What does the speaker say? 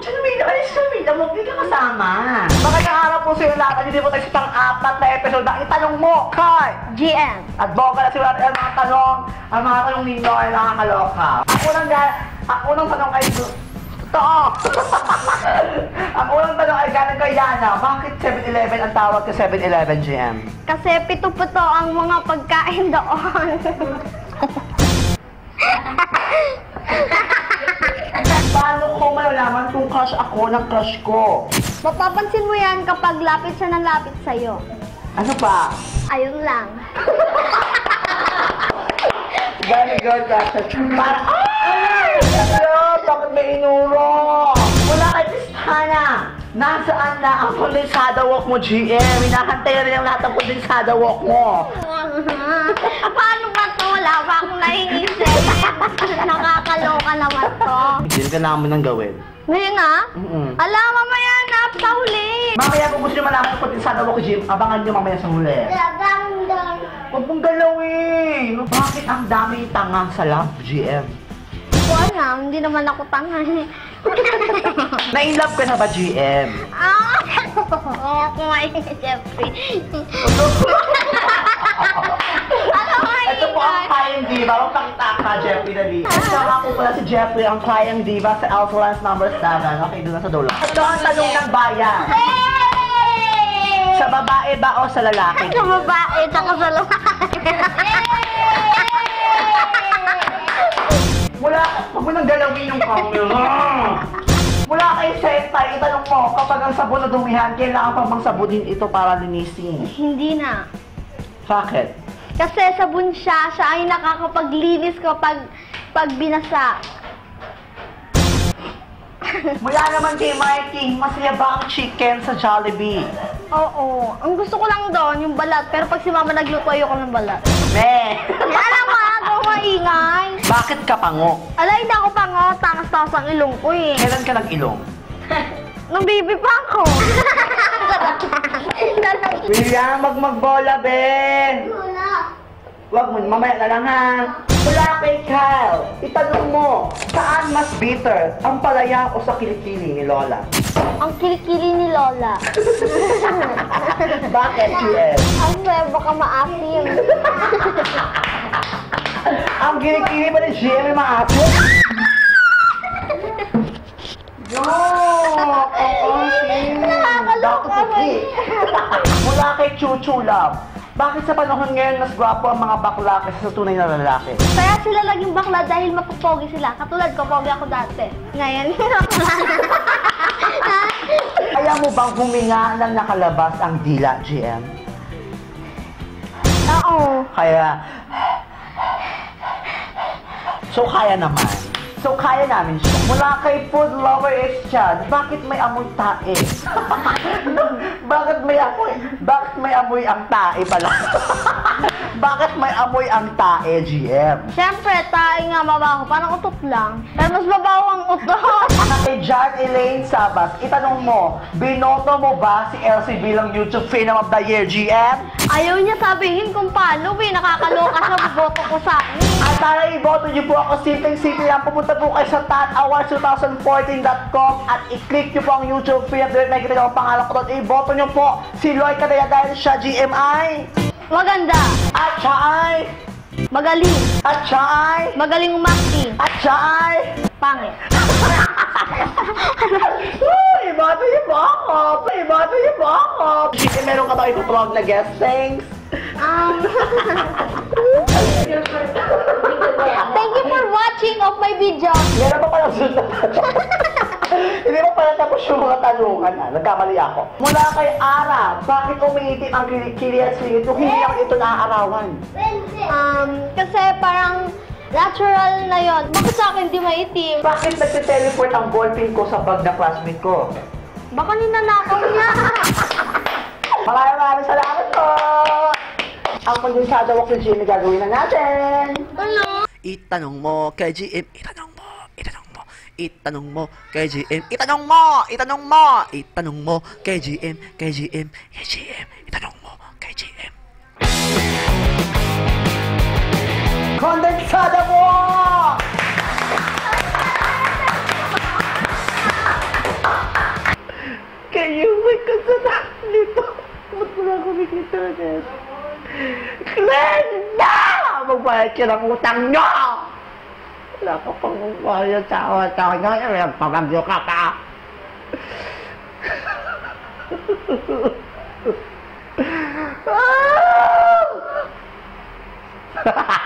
Sumida mo, hindi ka kasama. Magandang araw po sa iyo lahat. Hindi po tayo sa pang-apat na episode ng Itanong Mo kay GM. At boga na si Rat, ang mga tanong ninyo ay nakakaloka. Ang unang tanong ay totoo. Ang unang tanong ay galing kay Yana. Bakit 7-Eleven ang tawag ka 7-Eleven, GM? Kasi pito-pito ang mga pagkain doon. Paano ko malalaman kung crush ako ng crush ko? Mapapansin mo yan kapag lapit siya ng lapit sa'yo. Ano pa? Ayun lang. Very good, crush. Para, ay! Hello, bakit may inuro? Wala kay Kristana. Nasaan na ang kondensada walk mo, GM? Hinahantay rin ang lahat ng kondensada walk mo. Paano ba to? Wala pa akong naiisip. Nakakaloka naman to. Hindi ka naman nang gawin. Ngayon na? Alam, mamaya na sa huli. Mamaya kung gusto nyo malaman ang kondensada walk, GM, abangan nyo mamaya sa huli. Huwag mong galawin. Bakit ang daming tangang sa love, GM? Wala, hindi naman ako tanga. Na-in-love ka na ba, GM? Oo, kumain si Jeffrey. Ano kayo? Ito po ang kayang diva. Huwag pakita ka, Jeffrey, dali. Ito ako pala si Jeffrey, ang kayang diva sa Alphalance number 7. Okay, doon na sa dulo. Ito ang tanong ng bayan. Sa babae ba o sa lalaki? Sa babae, tsaka sa lalaki. Huwag mo nang galawin yung camera. Mula kay Sentay, itanong mo, kapag ang sabon na dumihan, kailangan pa bang sabunin ito para linisin? Hindi na. Bakit? Kasi sabon siya ay nakakapaglinis kapag binasa. Mula naman kay Mikey, masaya ba ang chicken sa Jollibee? Oo. Ang gusto ko lang doon, yung balat. Pero pag si mama nagluto, ayoko ng balat. Me! Alam mo, ako maingay. Bakit ka pango? Alay, hindi ako pango. Tangas-tangas ang ilong ko eh. Kailan ka nag-ilong? Nung baby pa ako. William, magbola, Ben! Wag mo, mamaya na lang ha. Mula kay Kyle, itanong mo, saan mas bitter, ang palaya o sa kilikili ni Lola? Ang kilikili ni Lola. Bakit, GM? Ang baka maasim. Ang kilikili pa ni GM ay maasin? Nakakaloka mo eh. Mula kay Chuchu Love, bakit sa panahon ngayon mas gwapo ang mga bakla kaysa sa tunay na lalaki? Kaya sila laging bakla dahil mapupogi sila. Katulad ko, pogi ako dati. Ngayon, Kaya mo bang huminga nang nakalabas ang dila, GM? oo. Kaya... So, kaya naman. So, kaya namin siya. Mula kay Food Lover X Chad, bakit may amoy tae? Bakit may amoy ang tae pala? Bakit may amoy ang tae, GM? Siyempre, tayo nga mabaho. Parang utot lang. Pero mas mabaho ang utot. Kay John Elaine Sabas, itanong mo, binoto mo ba si Elsie bilang YouTube Fan of the Year, GM? Ayaw niya sabihin kung paano, nakakaloka siya, boto ko sa akin. At para iboto niyo po ako, simpleng-simple lang, pumunta po kayo sa TATAwards2014.com at i-click niyo po ang YouTube feed at nakikita niyo ang pangalan ko doon. Iboto niyo po si Loy Cadea dahil siya GMI. Maganda. At siya ay... Magaling. At siya ay... Magaling umakting. At siya ay... Pangit. Iboto niyo po ako! Iboto niyo po ako! Meron ka ba ipoplog na guest? Thanks! Thank you for watching of my video. Meron pa pala sunod na tanong. Hindi pa pala tapos yung mga tanungan na. Nagkamali ako. Mula kay Ara, bakit umiitim ang kilikili at singit kung hindi lang ito naaarawan? Kasi parang natural na yon. Bakit sa akin di maitim? Bakit nagte-teleport ang ballpen ko sa bag na classmate ko? Baka ninanakaw niya. Maraming salamat po! Ang kondensada walk ni Jimmy gagawin na natin! Ano? Itanong mo kay GM, itanong mo kay GM, itanong mo kay GM, itanong mo kay GM. Kondensada mo! kumikita ulit. Glenda! Magbayad ka ng utang nyo! Wala ka pang magbayad sa utang nyo. Pagabyo ka pa. Ah!